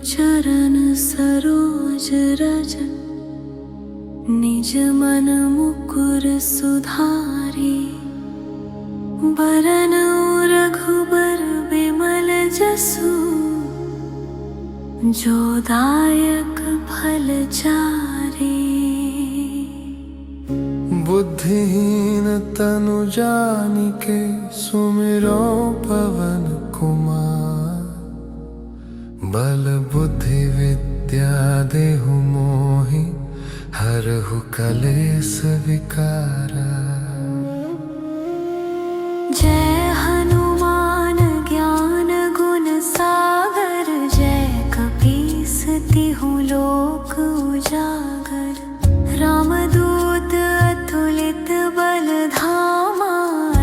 चरण सरोज रज, निज मन मुकुर सुधारी। बरनउँ रघुबर बिमल जसु, जो दायक फल चारि। बुद्धिहीन तनु जानिके सुमिरो पवन कुमार। बल बुद्धि विद्या देहु मोहि, हरहु कलेस विकारा। जय हनुमान ज्ञान गुण सागर, जय कपीस तिहु लोक उजागर। रामदूत अतुलित बल धामा,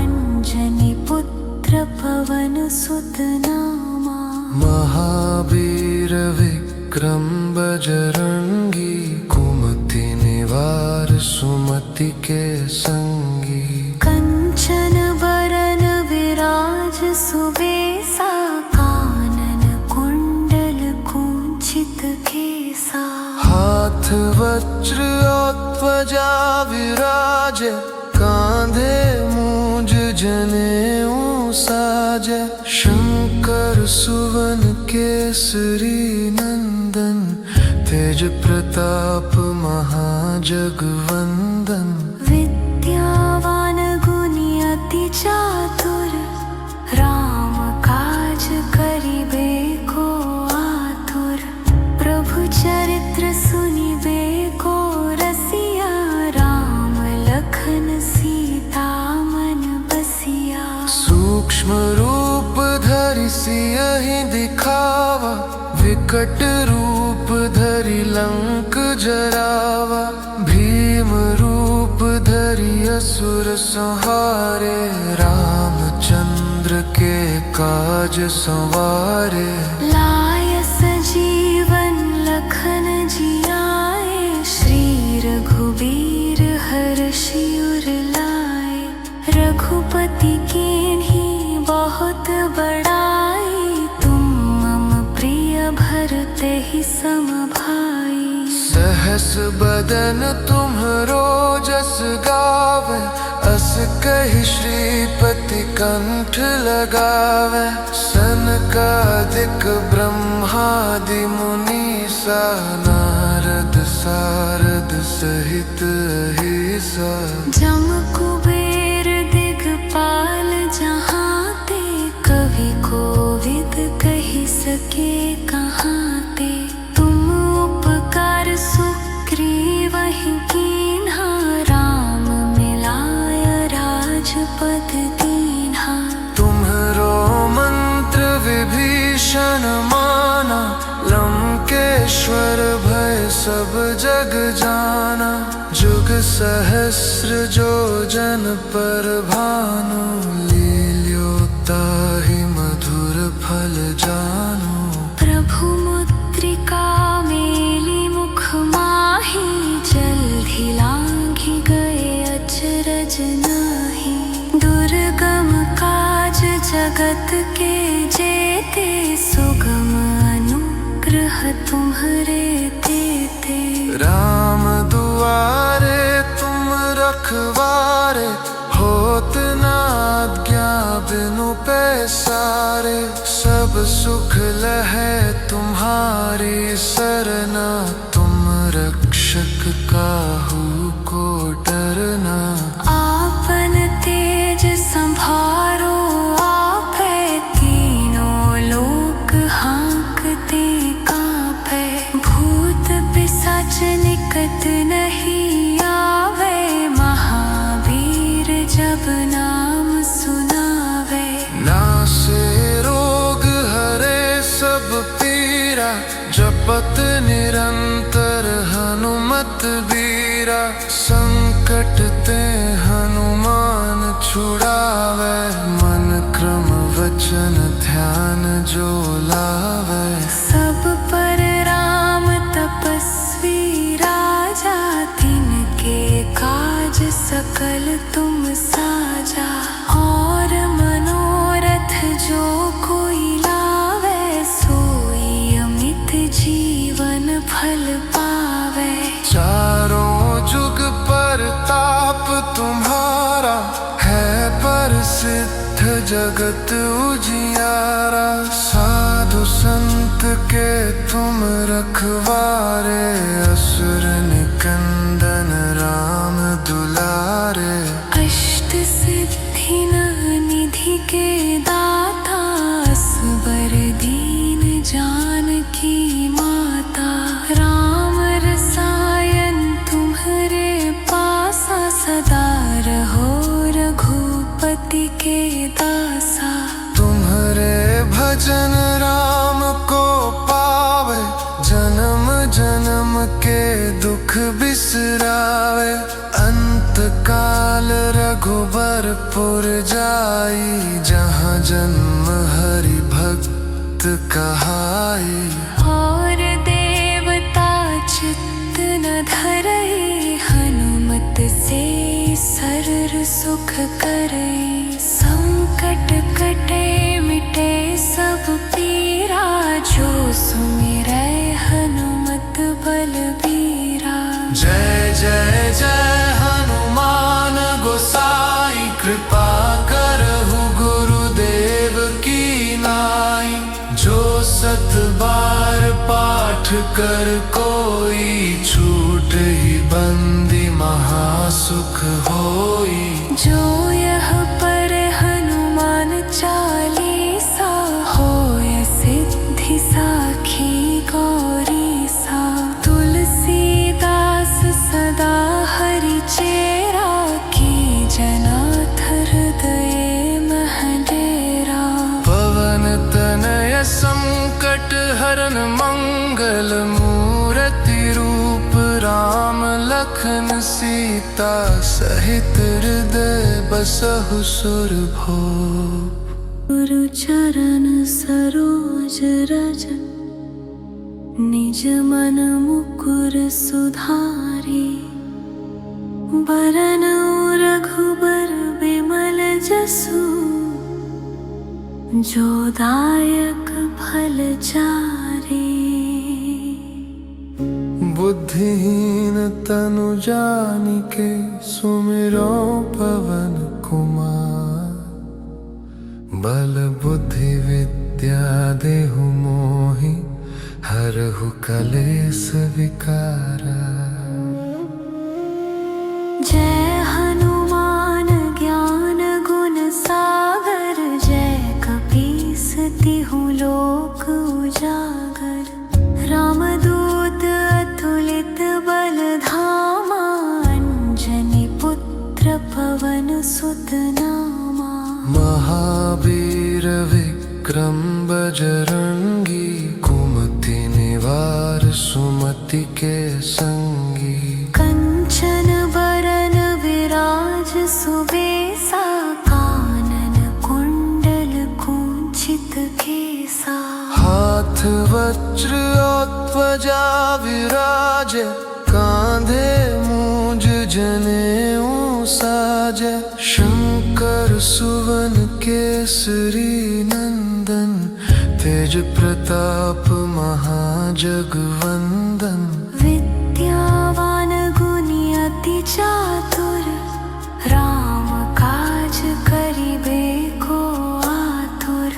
अंजनी पुत्र पवन सुत नामा। महावीर विक्रम बजरंगी, कुमति निवार सुमति के संगी। कंचन बरन विराज सुबेसा, कानन कुंडल कुंचित केसा। हाथ वज्र ध्वजा विराजे, कांधे मूंज जनेऊ साजे। शंकर सुवन केसरी नंदन, तेज प्रताप महाजगवंदन। विद्यावान गुणी अति चातुर, राम काज करिबे को आतुर। प्रभु चरित्र सुनिबे को रसिया, राम लखन सीता मन बसिया। सूक्ष्म रूप धरि सियहि दिखावा, विकट रूप धरि लंक जरावा। भीम रूप धरि असुर संहारे, रामचंद्र के काज संवारे। लाय सजीवन लखन जियाए, श्री रघुबीर हर्षि उर लाए। रघुपति कीन्ही बहुत बड़ाई, तुम मम प्रिय भरते ही सम भाई। सहस बदन तुम्हरो जस गावे, अस कहि श्रीपति कंठ लगावे। सनकादिक ब्रह्मादि मुनीसा, नारद सारद सहित अहिसा। जम कुबेर दिगपाल जहांते, कवि कोविद कहि सके कहांते। तुम उपकार सुग्रीवहि कीन्हा, राम मिलाय राजपद दीन्हा। तुम्हरो मंत्र विभीषण माना, लंकेश्वर भय सब जग जाना। जुग सहस्र जो जन पर भानु, लील्योताहि मधुर फल जानु। प्रभु मुद्रिका मेली मुख माही, जल्दी लांघि गए अचरज नाही। दुर्गम काज जगत के जेते, सुगम अनुग्रह तुम्हरे तेते। राम दुआरे तुम रखवारे, होत न आज्ञा बिनु पैसारे। सब सुख लहै तुम्हारी सरना, तुम रक्षक काहू को डरना। आपन तेज संभारो आपै, तीनों लोक हांकते कांपै। भूत पिशाच निकट नहीं आवे, महावीर जब नाम सुनावे। नासे रोग हरे सब पीरा, जपत निरंतर हनुमत बीरा। संकट ते हनुमान छुड़ावे, मन क्रम वचन ध्यान जो लावे। सब पर राम तपस्वी राजा, तिनके काज सकल तुम साजा। और मनोरथ जो कोई लावे, सोई अमित फल पावे। चारों जुग पर ताप तुम्हारा है, प्रसिद्ध जगत उजियारा। साधु संत के तुम रखवारे, असुर निकंदन राम दुलारे। अष्ट सिद्धि निधि के दाता, असबर दीन जानकी माता। राम रसायन तुम्हारे पासा, सदा रहो रघुपति के दासा। तुम्हारे भजन राम को पावे, जन्म जन्म के दुख बिसरावे। अंत काल रघुबरपुर जाई, जहाँ जन्म हरि भक्त कहाई। और देवता चित्त न धरई, हनुमत से सर्व सुख करई। संकट कटे मिटे सब पीरा, जो सुमिरै हनुमत बलबीरा। जय जय जय हनुमान गोसाई, कृपा करहु गुरुदेव की नाई। जो सत बार पाठ कर कोई, छूट ही बंदी महासुख होई। जो यह पर हनुमान चालीसा, होय सिद्धि साखी गौरी सा। तुलसीदास सदा हरि चेरा, की जनाथ हृदय मह डेरा। पवन तनय संकट हरन मंगल, मूर्ति रूप राम लखन सीता। सहित हृदय बसहु सुरभूप। गुरु चरण सरोज रज, निज मन मुकुर सुधारी। बरन रघुबर बिमल जसु, जो दायक फल चारी। बुद्धिहीन तनु जानिके, सुमिरो पवन कुमार। बल बुद्धि विद्या देहु मोहि, हरहु कलेस विकारा। जय हनुमान ज्ञान गुण सागर, जय कपीस तिहु लोक उजागर। रामदूत अतुलित बल धामा, अंजनी पुत्र पवन सुत नामा। महावीर विक्रम बजरंगी, कुमति निवार सुमति के संगी। कंचन बरन विराज सुबेसा, कानन कुंडल कुंचित केसा। हाथ वज्र ध्वजा विराजे, कांधे मूंज जनेऊ साजे। शंकर सुवन केसरी नंदन, तेज प्रताप महाजगवंदन। विद्यावान गुणी अति चातुर, राम काज करिबे को आतुर।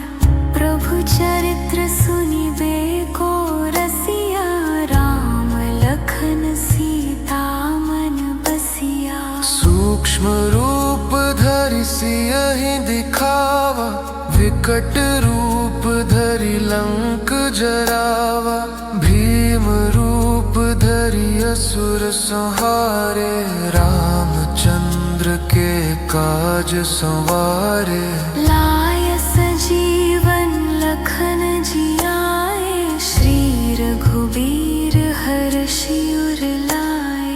प्रभु चरित्र सुनिबे को रसिया, राम लखन सीता मन बसिया। सूक्ष्म रूप धरि सियहि दिखावा, विकट रूप धरि लंक जरावा। भीम रूप धरि असुर संहारे, रामचंद्र के काज संवारे। लाय सजीवन लखन जियाए, श्री रघुबीर हर्षि उर लाए।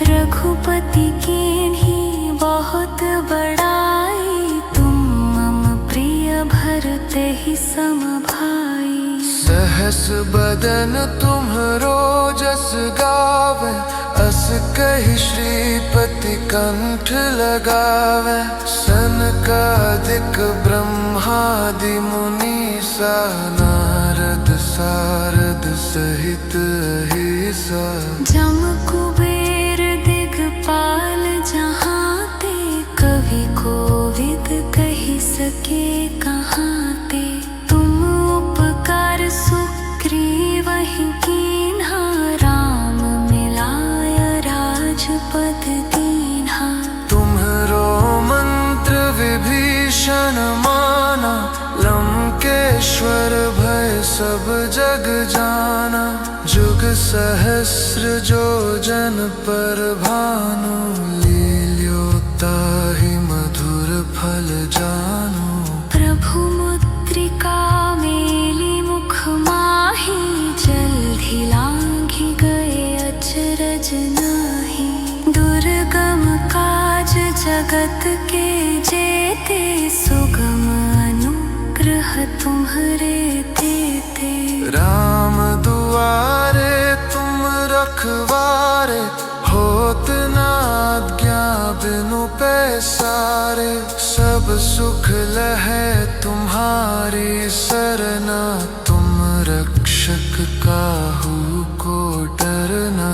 रघुपति कीन्ही बहुत बड़ाई, तुम मम प्रिय भरते ही सम भाई। सहस बदन तुम्हरो जस गावे, अस कहि श्रीपति कंठ लगावे। सनकादिक ब्रह्मादि मुनीसा, नारद सारद सहित ही सा। जम कुबेर दिगपाल जहाँ ते, कवि कोविद कही सके कहाँ ते। तुम उपकार सुग्रीवहि कीन्हा, राम मिलाय राजपद दीन्हा। तुम्हरो मंत्र विभीषण माना, लंकेश्वर भय सब जग जाना। जुग सहस्र जो जन पर भानु, लील्योताहि मधुर फल जानु। प्रभु मुद्रिका मेली मुख माही, जल्दी लांघि गए अचरज नाही। दुर्गम काज जगत के जेते, सुगम अनुग्रह तुम्हरे तेते। राम दुआरे तुम रखवारे, होत न आज्ञा बिनु पैसारे। सब सुख लहै तुम्हारी सरना, तुम रक्षक काहू को डरना।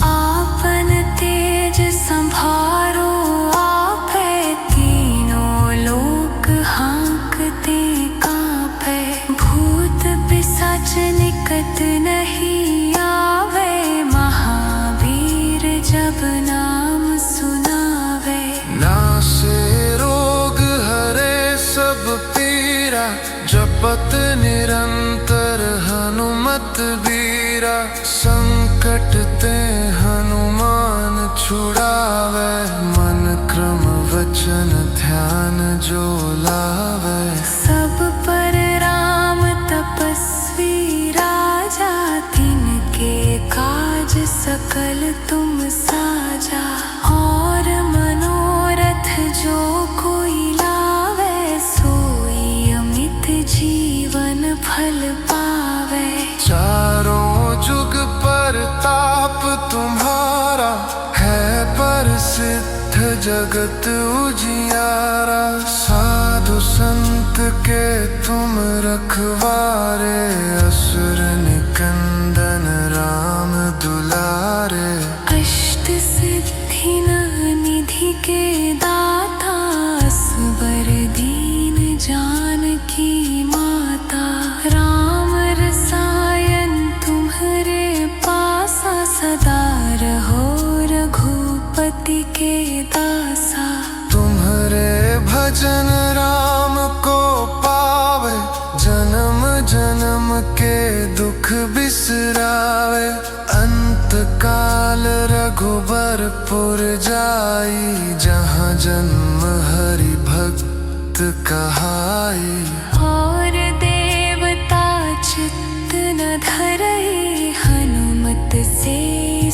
आपन तेज संभारो आपै, तीनों लोक हाँकते कांपै। भूत पिशाच निकट नहीं आवे, महावीर जब नाम सुनावे। नासे रोग हरे सब पीरा, जपत निरंतर हनुमत बीरा। संकट ते हनुमान छुड़ावे, मन क्रम वचन ध्यान जो लावे। सब पर राम तपस्वी राजा, तिनके काज सकल तुम साजा। और मनोरथ जो कोई लावे, सोई अमित जीवन फल पावे। चारों जुग परताप तुम्हारा, है प्रसिद्ध जगत उजियारा। साधु संत के तुम रखवारे, असुर निकंदन राम दुलारे। अष्ट सिद्धि निधि के दाता, असबर दीन जानकी माता। राम रसायन तुम्हरे पासा, सदा रहो रघुपति के दासा। तुम्हरे भजन राम को पावे, जन्म जन्म के दुख बिसरावे। अंत काल रघुबरपुर जाई, जहाँ जन्म हरि भक्त कहाई। और देवता चित्त न धरई, हनुमत से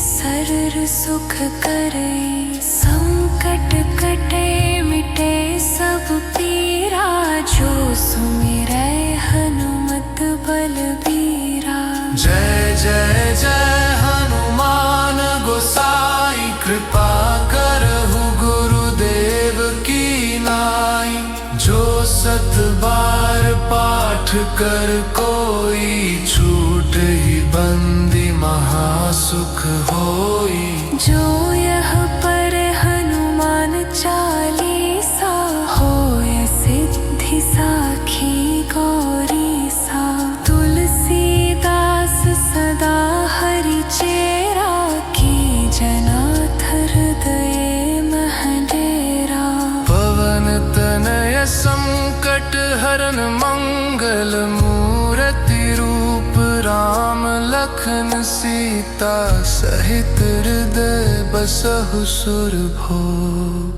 सर्व सुख करई। संकट कटे मिटे सब पीरा, जो सुमिरै हनुमत बलबीरा। जय जय जय हनुमान गोसाई, कृपा करहु गुरुदेव की नाई। जो सत बार पाठ कर कोई, छूटहि बंदी महासुख होई। जो यह पर हनुमान चालीसा, होय सिद्धि साखी गौरीसा। तुलसीदास सदा हरि चेरा, की जनाथ हृदय मह डेरा। पवन तनय संकट हरन मंगल, मूरति रूप राम लखन सीता। सहित हृदय बसहु सुरभूप।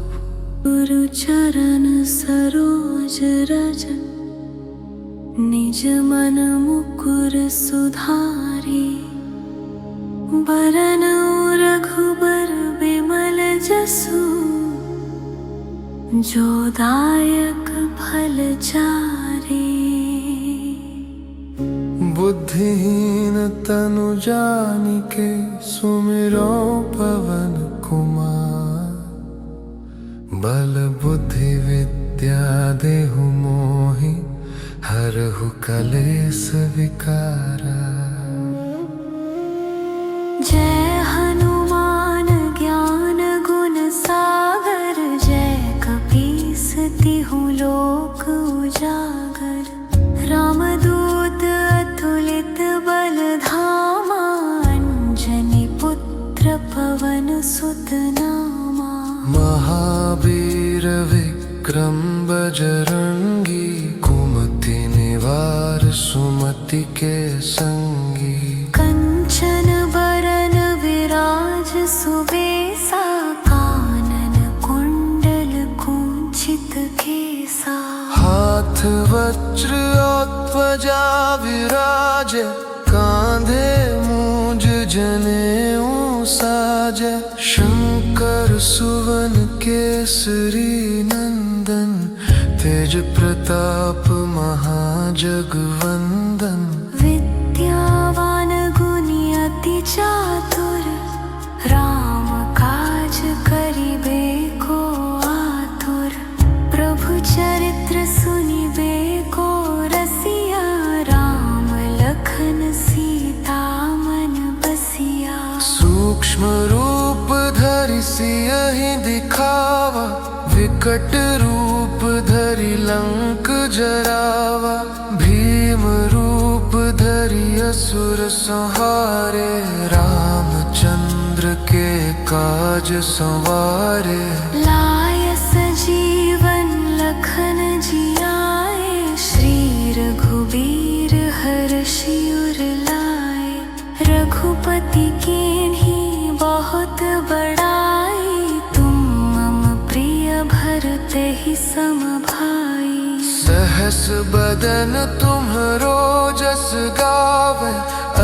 गुरु चरण सरोज रज, निज मन मुकुर सुधारी। बरन रघुबर बिमल जसु, जो दायक फल चारी। बुद्धिहीन तनु जानिके, सुमिरो पवन कुमार। बल बुद्धि विद्या देहु मोहि, हरहु कलेस विकारा। जय पवन सुत नामा। महावीर विक्रम बजरंगी, कुमति निवार सुमति के संगी। कंचन बरन विराज सुबेसा, कानन कुंडल कुंचित केसा। हाथ वज्र और ध्वजा विराजे, कांधे मूंज जनेऊ साजे। शंकर सुवन केसरी नंदन, तेज प्रताप महाजगवंदन। विद्यावान गुणी अति चातुर, राम काज करिबे को आतुर। प्रभु चरित्र सुनिबे को रसिया, राम लखन सीता मन बसिया। सूक्ष्म रूप धरि सियहि दिखावा, विकट रूप धरि लंक जरावा। भीम रूप धरि असुर संहारे, रामचंद्र के काज संवारे। लाय सजीवन लखन जियाए, श्री रघुबीर हर्षि उर लाए। रघुपति कीन्ही बहुत बड़ाई, तुम मम प्रिय भरते ही सम भाई। सहस बदन तुम्हरो जस गावे,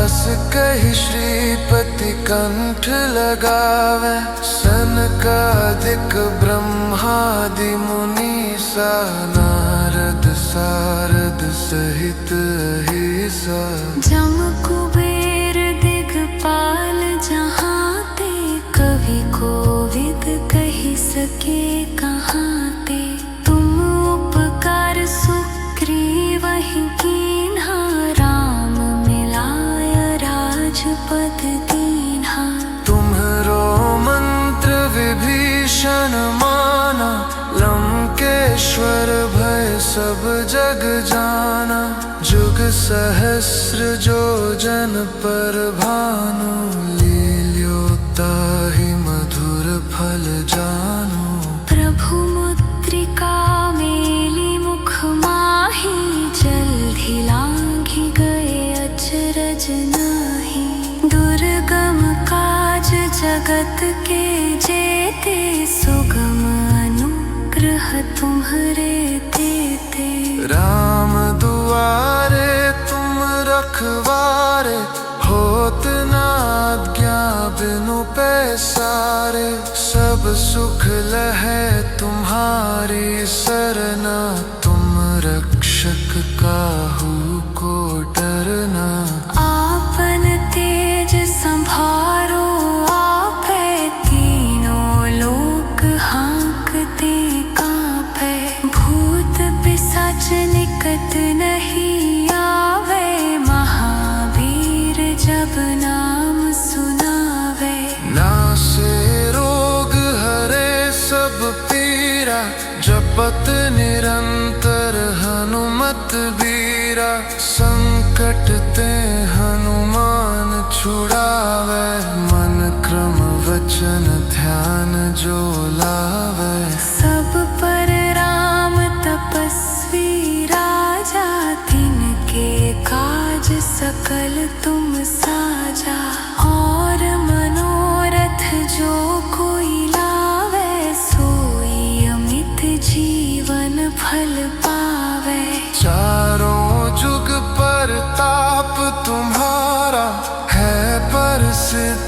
अस कहि श्रीपति कंठ लगावे। सनकादिक ब्रह्मादि मुनीसा, नारद सारद सहित अहिसा। जम कुबेर दिगपाल जहाते, कवि कोविद कहि सके कहाते। तुम उपकार सुग्रीवहि कीन्हा, राम मिलाय राजपद दीन्हा। तुम्हरो मंत्र विभीषण माना, लंकेश्वर भय सब जग जाना। जुग सहस्र जो जन पर भानु, लील्योताहि मधुर फल जानु। प्रभु मुद्रिका मेली मुख माही, जल्दी लांघि गए अचरज नाही। दुर्गम काज जगत के जेते, सुगम अनुग्रह तुम्हरे तेते। राम दुआरे तुम रखवारे, होत न आज्ञा बिनु पैसारे। सब सुख लहै तुम्हारी सरना, तुम रक्षक काहू को डरना। आपन तेज संभारो आपै, तीनों लोक हांकते कांपै। भूत पिशाच निकट नहीं आवे, महावीर जब नाम सुनावे। नासे रोग हरे सब पीरा, जपत निरंतर हनुमत बीरा। संकट ते हनुमान छुड़ावे, मन क्रम वचन ध्यान जो लावे। सब पर राम तपस्वी राजा, तिनके काज सकल तुम साजा। और मनोरथ जो कोई लावे, सोई अमित जीवन फल पावे। चारों जुग परताप तुम्हारा, है प्रसिद्ध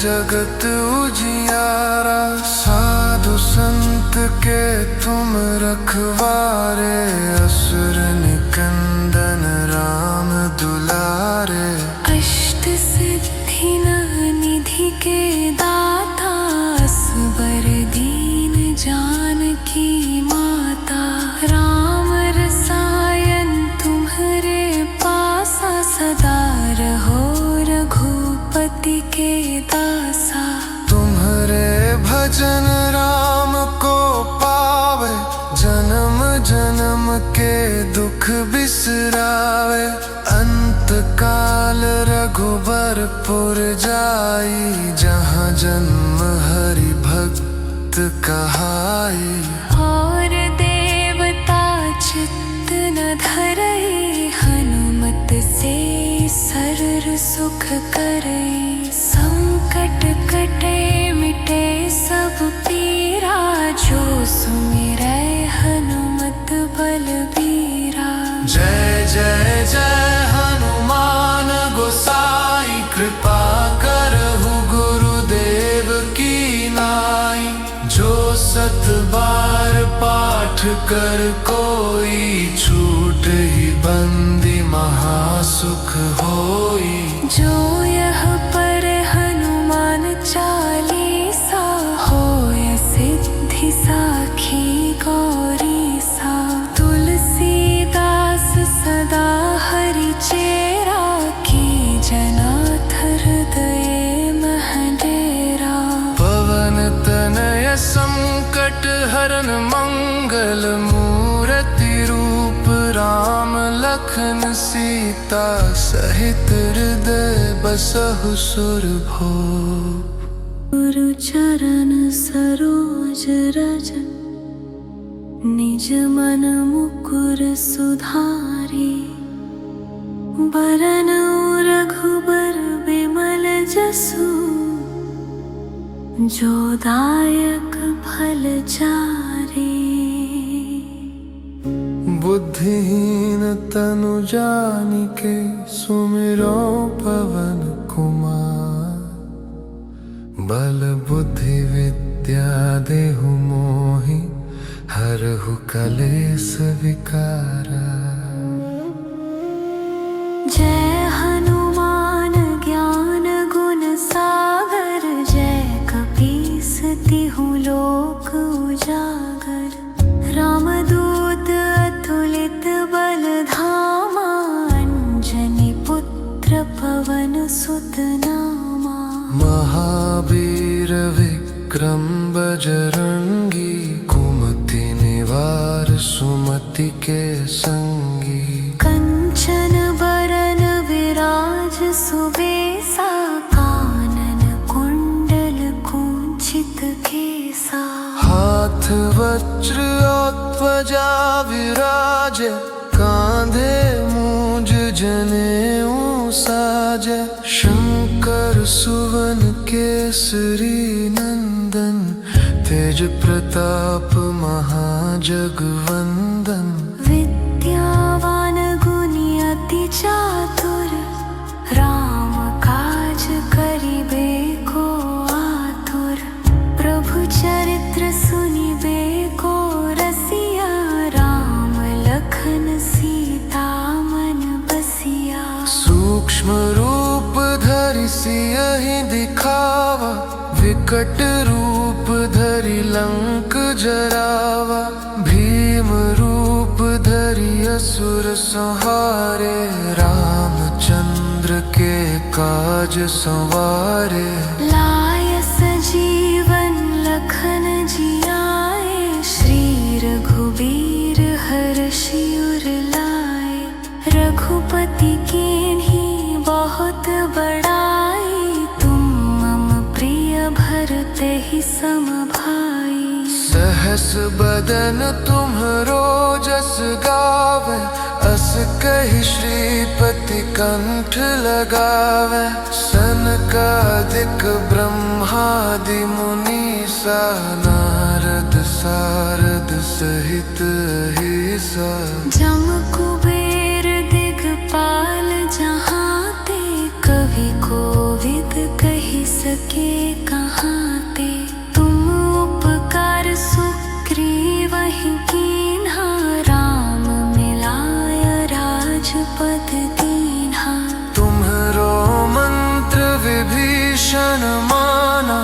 जगत उजियारा। साधु संत के तुम रखवारे, असुर निकंदन राम दुलारे। अष्ट सिद्धि निधि के दाता, असबर दीन जानकी माता। राम रसायन तुम्हरे पासा, सदा रहो रघुपति के दासा। तुम्हरे भजन राम को पावे, जन्म जन्म के दुख बिसरावे। अंत काल रघुबर पुर जाई, जहाँ जन्म हरि भक्त कहाई। और देवता चित्त न धरई, हनुमत से सर्व सुख करई। संकट कटे मिटे सब पीरा, जो सुमिरै हनुमत बलबीरा। जय जय जय हनुमान गोसाई, कृपा करहु गुरुदेव की नाई। जो 7 बार पाठ कर कोई, छूट ही बंदी महासुख होई। जो यह पर हनुमान चालीसा, होय सिद्धि साखी गौरी सा। तुलसीदास सदा हरि चेरा, की जनाथ हृदय मह डेरा। पवन तनय संकट हरन मंगल, मूर्ति रूप राम लखन सीता। सहित हृदय बसहु सुरभूप, गुरु चरण सरोज रज। निज मन मुकुर सुधारी, बरनउ रघुबर बिमल जसु। जो दायक फल चारि, बुद्धिहीन तनु जानिके सुमिरो पवन कुमार। बल बुद्धि विद्या देहु मोहि, हरहु कलेस विकारा। जय हनुमान ज्ञान गुण सागर, जय कपीस तिहु लोक उजागर। रामदूत अतुलित बल धामा, अंजनी पुत्र पवन सुत नामा। महावीर विक्रम बजरंगी, कुमति निवार सुमति के संगी। कंचन बरन विराज सुबेसा, कानन कुंडल कुंचित केसा। हाथ वज्र और ध्वजा विराजे, कांधे मूंज जनेऊ साजे। शंकर सुवन केसरी नंदन, तेज प्रताप महाजगवंदन। विद्यावान गुणी अति चातुर, राम काज करिबे को आतुर। प्रभु चरित्र सुनिबे को रसिया, राम लखन सीता मन बसिया। सूक्ष्म रूप धरि सियहि दिखावा, विकट रूप धरि लंक जरावा। भीम रूप धरि असुर संहारे, रामचंद्र के काज संवारे। लाय सजीवन लखन जियाए, श्री रघुबीर हर्षि उर लाए। रघुपति कीन्ही बहुत बड़ाई, तुम मम प्रिय भरते ही सम भाई। सहस बदन तुम्हरो जस गावे, अस कहि श्रीपति कंठ लगावे। सनकादिक ब्रह्मादि मुनीसा, नारद सारद सहित अहिसा। जम कुबेर दिगपाल जहाते, कवि कोविद कहि सके कहाते। तुम उपकार सुग्रीवहि कीन्हा, राम मिलाय राजपद दीन्हा। तुम्हरो मंत्र विभीषण माना,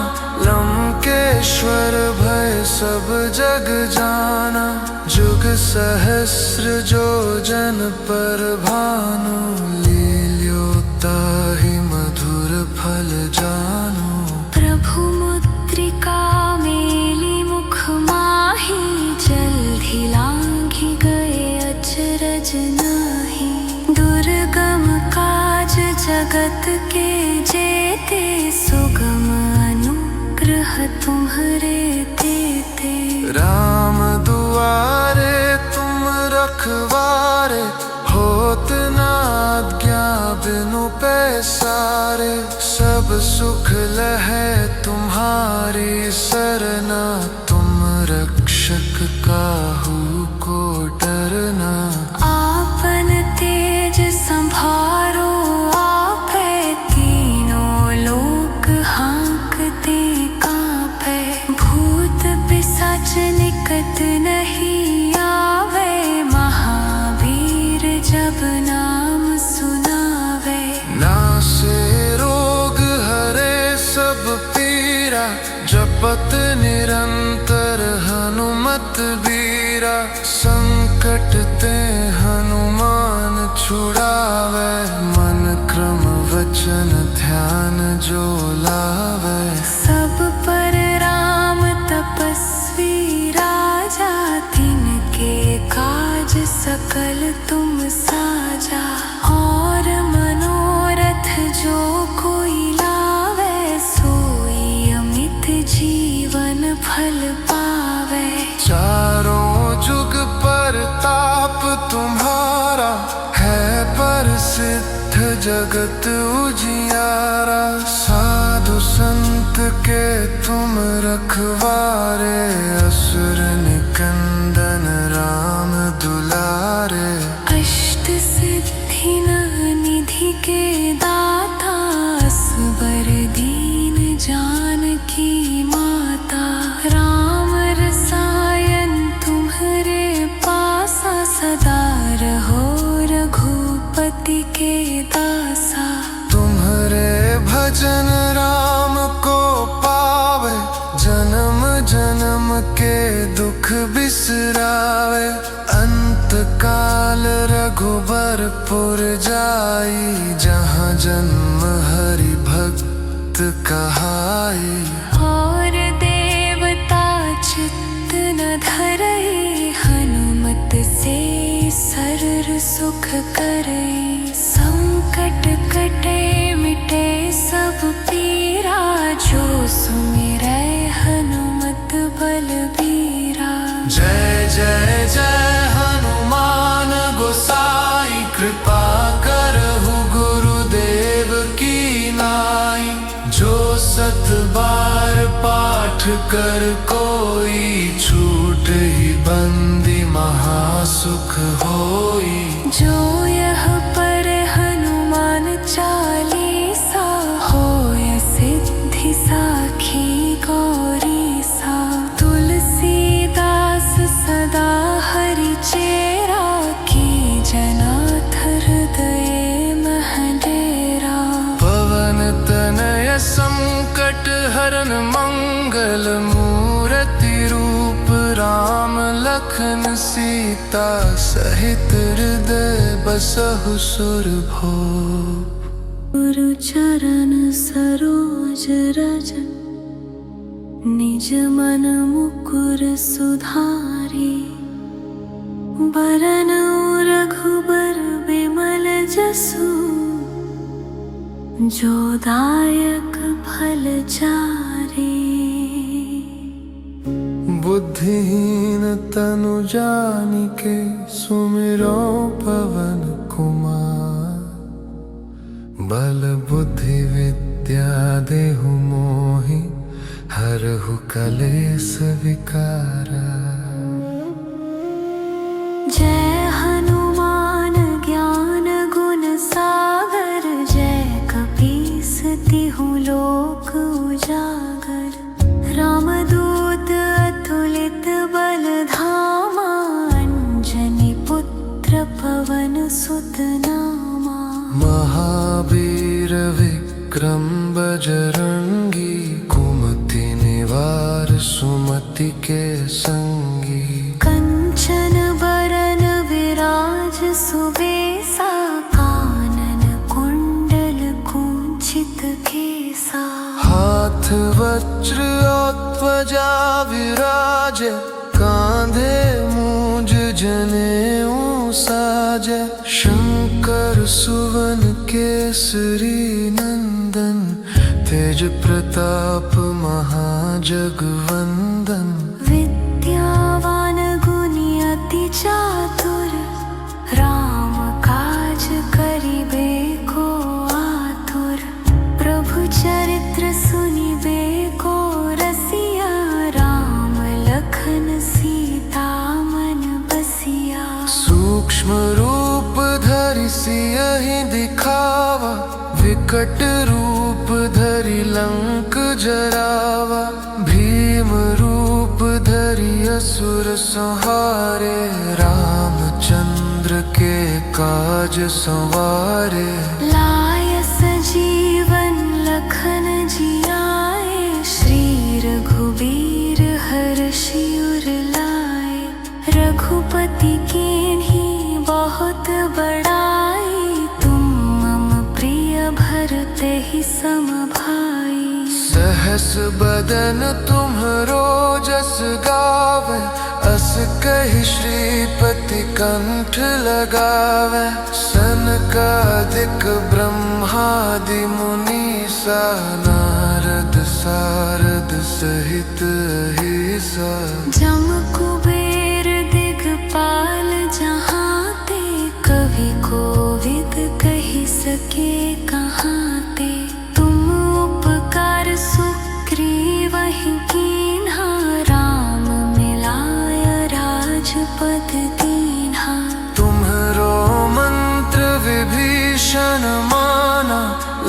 लंकेश्वर भय सब जग जाना। जुग सहस्र जो जन पर भानु, लील्योताहि मधुर फल जानु। प्रभु मुद्रिका मेली मुख माही, जल्दी लांघि गए अचरज नाही। दुर्गम काज जगत जगत के जेते, सुगम अनुग्रह तुम्हारे देते। राम दुआरे तुम रखवारे, होत ना आज्ञा बिनु पैसारे। सब सुख लहै तुम्हारी सरना, तुम रक्षक काहू को डरना। आपन तेज संभारो आपै, तीनों लोक हाँकते कांपै। भूत पिशाच निकट नहीं आवे, महावीर जब नाम सुनावे। नासे रोग हरे सब पीरा, जपत निरंतर हनुमत बीरा। संकट ते हनुमान छुड़ावे, मन क्रम वचन ध्यान जो लावे। सब पर राम तपस्वी राजा, तिनके काज सकल तुम साजा। और मनोरथ जो कोई लावे, सोई अमित जीवन फल पावे। चारों जुग पर ताप तुम्हारा, है प्रसिद्ध जगत उजियारा। साधु संत के तुम रखवारे, असुर निकंदन राम दुलारे। अष्ट सिद्धि निधि के दाता, असबर दीन जानकी माता। राम रसायन तुम्हारे पासा, सदा रहो रघुपति के दासा। तुम्हारे भजन राम को पावे, जन्म जन्म के दुख बिसरावे। अंत काल रघुबरपुर जाई, जहाँ जन्म हरि भक्त कहाई। और देवता चित्त न धरई, हनुमत से सरर सुख करई। संकट कटे मिटे सब पीरा, जो सुमिरै हनुमत बलबीरा। जय जय जय हनुमान गोसाई, कृपा करहु गुरुदेव की नाई। जो सत बार पाठ कर कोई, छूट ही बंदी महासुख होई। जो यह पर हनुमान चालीसा, होय सिद्धि साखी गौरी सा। तुलसीदास सदा हरि चेरा, की जनाथ हृदय मह डेरा। पवन तनय संकट हरन मंगल, मूरति रूप राम लखन सीता। सहित हृदय बसहु सुरभूप, गुरु चरण सरोज रज। निज मन मुकुर सुधारी, बरन रघुबर बिमल जसु। जो दायक फल चारी, बुद्धिहीन तनु जानिके, सुमिरो पवन कुमार। बल बुद्धि विद्या देहु मोहि, हरहु कलेस विकारा। जय हनुमान ज्ञान गुण सागर, जय कपीस तिहु लोक उजागर। रामदूत अतुलित बल धामा, अंजनी पुत्र पवन सुत नामा। महावीर विक्रम बजरंगी, कुमति निवार सुमति के संगी। कंचन बरन विराज सुबेसा, कानन कुंडल कुंचित केसा। हाथ वज्र ध्वजा विराजे, कांधे मूंज जनेऊ साजे। शंकर सुवन केसरी नंदन, तेज प्रताप महाजगवंदन। विद्यावान गुणी अति चातुर, राम काज करिबे को आतुर। प्रभु चरित्र सुनिबे को रसिया, राम लखन सीता मन बसिया। सूक्ष्म रूप धरि सियहि दिखावा, विकट रूप धरि लंक जरावा। भीम रूप धरि असुर संहारे, रामचंद्र के काज संवारे। लाय सजीवन लखन जियाए, श्री रघुबीर हर्षि उर लाए। रघुपति कीन्ही बहुत बड़ाई, तुम मम प्रिय भरते ही सम भाई। सहस बदन तुम्हरो जस गावे, अस कहि श्रीपति कंठ लगावे। सनकादिक ब्रह्मादि मुनीसा, नारद सारद सहित अहिसा। जम कुबेर दिगपाल जहांते, कवि कोविद कहि सके कहांते। तुम उपकार सुग्रीवहि कीन्हा, राम मिलाय राजपद दीन्हा। तुम्हरो मंत्र विभीषण माना,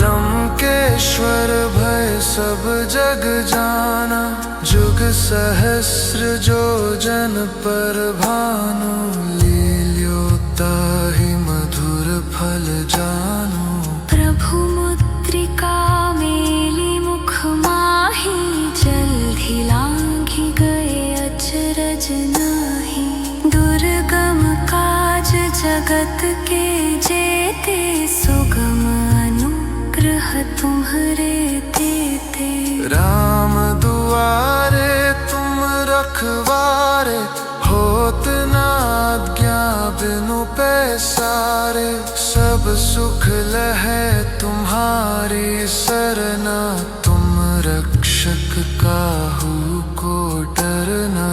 लंकेश्वर भय सब जग जाना। जुग सहस्र जो जन पर भानु, लील्योताहि मधुर फल जानु। प्रभु मुद्रिका मेली मुख माही, जल्दी लांघि गए अचरज नाही। दुर्गम काज जगत के जेते, सुगम अनुग्रह तुम्हरे तेते। राम दुआरे तुम रखवारे, होत न आज्ञा बिनु पैसारे। सब सुख लहै तुम्हारी सरना, तुम रक्षक काहू को डरना।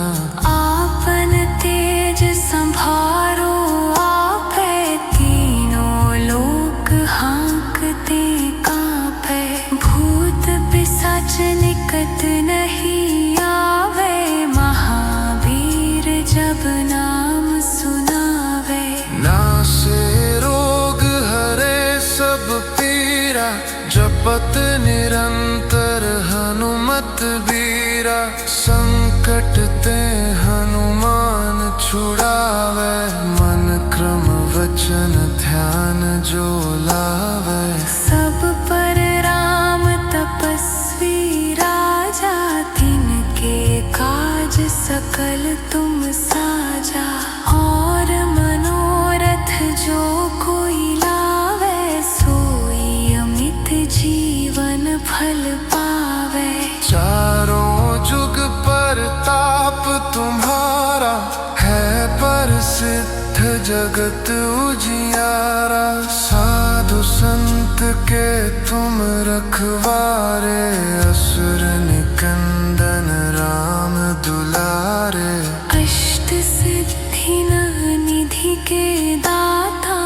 आपन तेज संभारो आपै, तीनों लोक हांकते कांपै। भूत पिशाच निकट नहीं आवे, महावीर जब नाम सुनावे। नासे रोग हरे सब पीरा, जपत निरंतर हनुमत बीरा। संकट ते हनुमान छुड़ावे, मन क्रम वचन ध्यान जो लावे। सब पर राम तपस्वी राजा, तिनके काज सकल तुम साजा। और मनोरथ जो कोई लावे, सोई अमित जीवन फल पावे। चारों जुग परताप तुम्हारा, है प्रसिद्ध जगत उजियारा। साधु संत के तुम रखवारे, असुर निकंदन राम दुलारे। अष्ट सिद्धि निधि के दाता,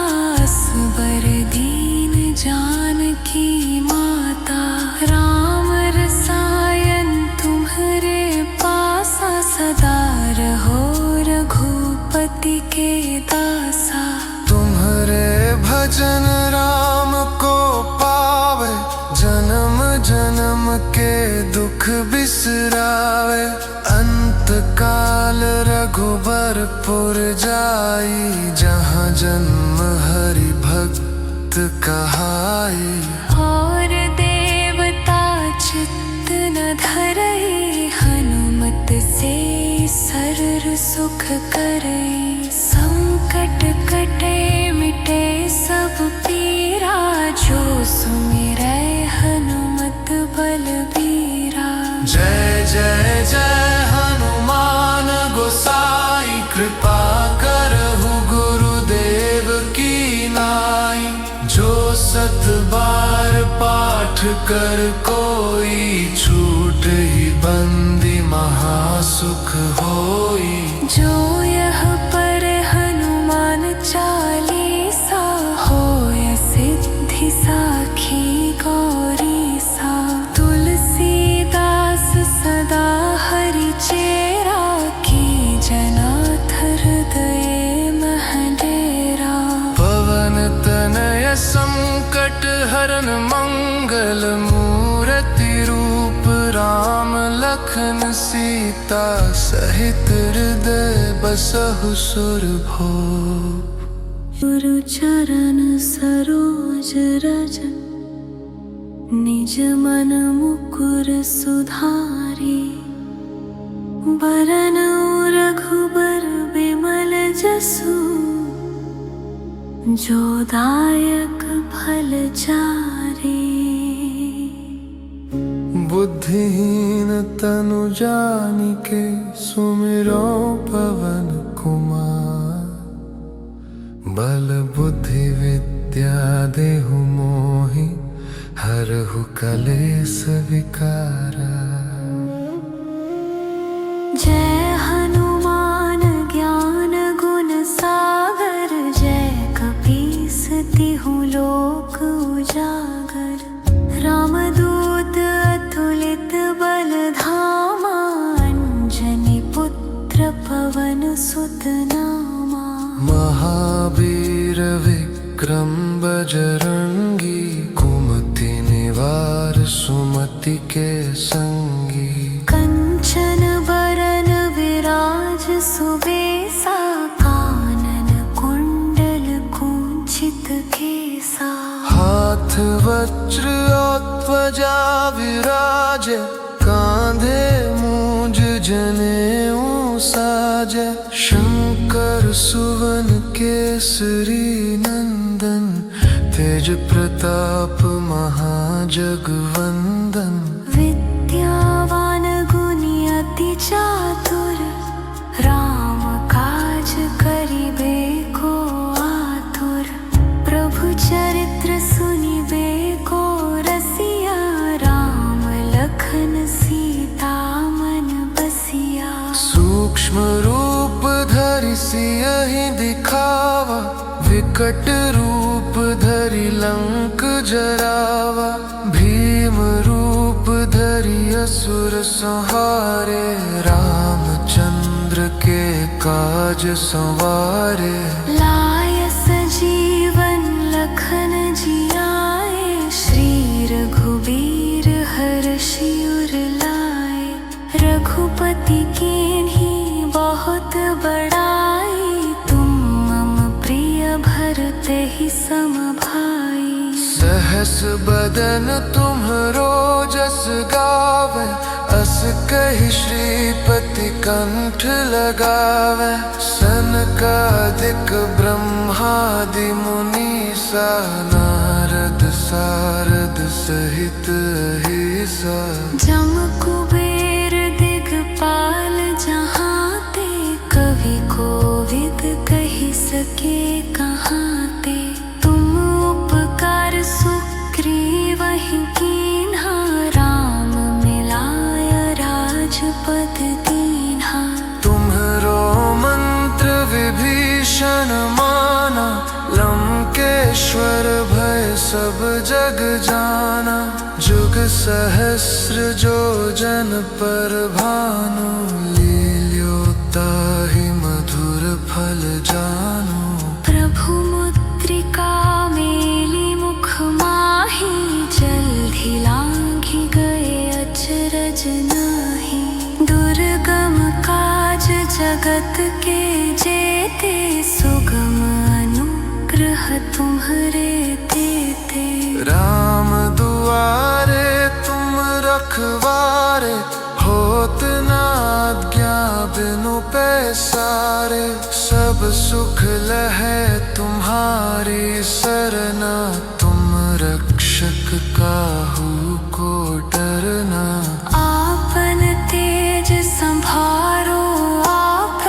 असबर दीन जानकी माता। राम रसायन तुम्हरे पासा, सदा रहो रघुपति के दासा। तुम्हरे भजन राम को पावे, जन्म जन्म के दुख बिसरावे। अंत काल रघुबरपुर जाई, जहाँ जन्म हरि भक्त कहाई। और देवता चित्त न धरई, हनुमत से सर्व सुख करई। संकट कटे मिटे सब पीरा, जो सुमिरै हनुमत बलबीरा। जय जय जय हनुमान साई कृपा करहु गुरुदेव की नाई। जो 7 बार पाठ कर कोई, छूट ही बंदी महासुख होई। जो यह पर हनुमान चालीसा, होय सिद्धि साखी गौरी सा। तुलसीदास सदा हरि चेरा, की जनाथ हृदय मह डेरा। पवन तनय संकट हरन मंगल, मूर्ति रूप राम लखन सीता। सहित हृदय बसहु सुरभूप। गुरु चरण सरोज रज, निज मन मुकुर सुधारी। बरन रघुबर बिमल जसु, जो दायक फल चारी। बुद्धिहीन तनु जानिके, सुमिरो पवन कुमार। बल बुद्धि विद्या देहु मोहि, हरहु कलेस विकारा। जय हनुमान ज्ञान गुण सागर, जय कपीस तिहु लोक उजागर। रामदूत अतुलित बल धामा, अंजनी पुत्र पवन सुत नामा। महावीर विक्रम बजरंगी, कुमति निवार सुमति के संगी। कंचन बरन विराज सुबेसा, कानन कुंडल कुंचित केसा। हाथ वज्र ध्वजा विराजे, कांधे मूंज जनेऊ साजे। शंकर सुवन केसरी नंदन, तेज प्रताप महाजगवंदन। विद्यावान गुणी अति चातुर, राम काज करिबे को आतुर। प्रभु चरित्र सुनिबे को रसिया, राम लखन सीता मन बसिया। सूक्ष्म रूप धरि सियहि दिखावा, विकट रूप धरि लंक जरावा। भीम रूप धरि असुर संहारे, रामचंद्र के काज संवारे। लाय सजीवन लखन जियाए, श्री रघुबीर हर्षि उर लाए। रघुपति कीन्ही बहुत बड़ाई, तुम मम प्रिय भरते ही सम भाई। सहस बदन तुम्हरो जस गावे, अस कहि श्रीपति कंठ लगावे। सनकादिक ब्रह्मादि मुनीसा, नारद सारद सहित अहिसा। जम कुबेर दिगपाल जहाते, कवि कोविद कहि सके कहाते। तुम उपकार सुग्रीवहि कीन्हा, राम मिलाय राजपद दीन्हा। तुम्हरो मंत्र विभीषण माना, लंकेश्वर भय सब जग जाना। जुग सहस्र जो जन पर भानु, लील्योताहि मधुर फल जानु। प्रभु मुद्रिका मेली मुख माही, जल्दी लांघि गए अचरज नाही। दुर्गम काज जगत के जेते, सुगम अनुग्रह तुम्हरे तेते। राम दुआरे तुम रखवारे, होत न आज्ञा बिनु पैसारे। सब सुख लहै तुम्हारी सरना, तुम रक्षक काहू को डरना। आपन तेज संभारो आप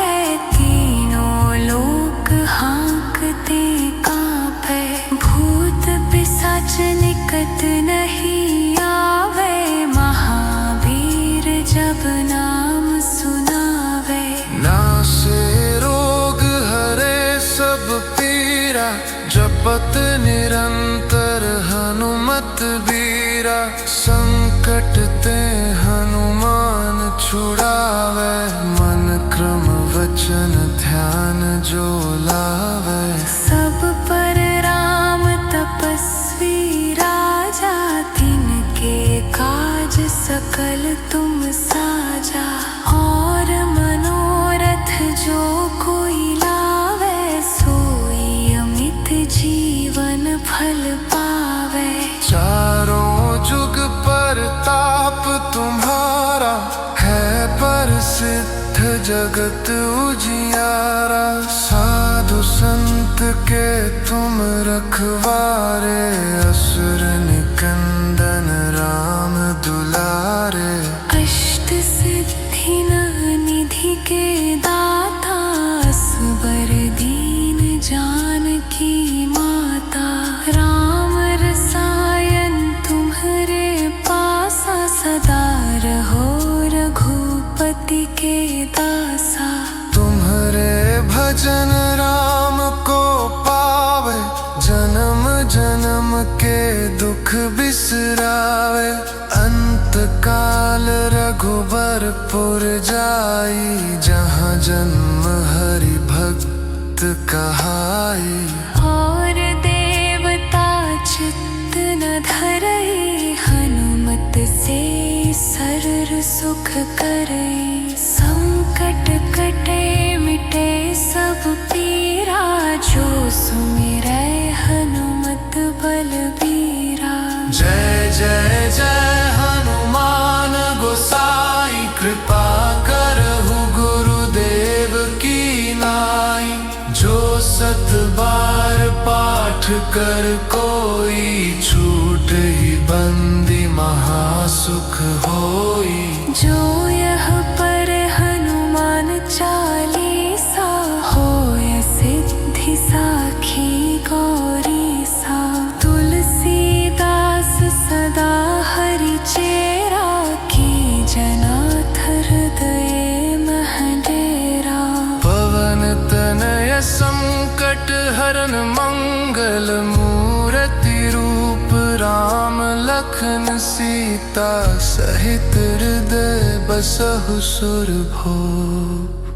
जपत निरंतर हनुमत बीरा। संकट ते हनुमान छुड़ावे, मन क्रम वचन ध्यान जो लावे। सब पर राम तपस्वी राजा, तिनके काज सकल तुम साजा। और मनोरथ जो कोई लावे, सोई अमित जीवन फल पावे। चारों जुग पर ताप तुम्हारा, है प्रसिद्ध जगत उजियारा। साधु संत के तुम रखवारे, असुर निकंदन राम दुलारे। अष्ट सिद्धि निधि के दाता, असबर दीन जानकी माता। राम रसायन तुम्हारे पासा, सदा रहो रघुपति के दासा। तुम्हारे भजन राम को पावे, जन्म जन्म के दुख बिसरावे। अंत काल रघुबरपुर जाई, जहाँ जन्म हरि भक्त कहाई। और देवता चित्त न धरई, हनुमत से सरर सुख करई। संकट कटे मिटे सब पीरा, जो सुमिरै हनुमत बलबीरा। जय जय जय हनुमान गोसाई, कृपा करहु गुरुदेव की नाई। जो सत बार पाठ कर कोई, छूट ही बंदी महासुख होई। जो यह पर हनुमान चालीसा, होय सिद्धि साखी गौरी सा। तुलसीदास सदा हरि चेरा, की जनाथ हृदय मह डेरा। पवन तनय संकट हरन मंगल मूर्ति रूप, राम लखन सीता सहित हृदय बसहु सुरभूप।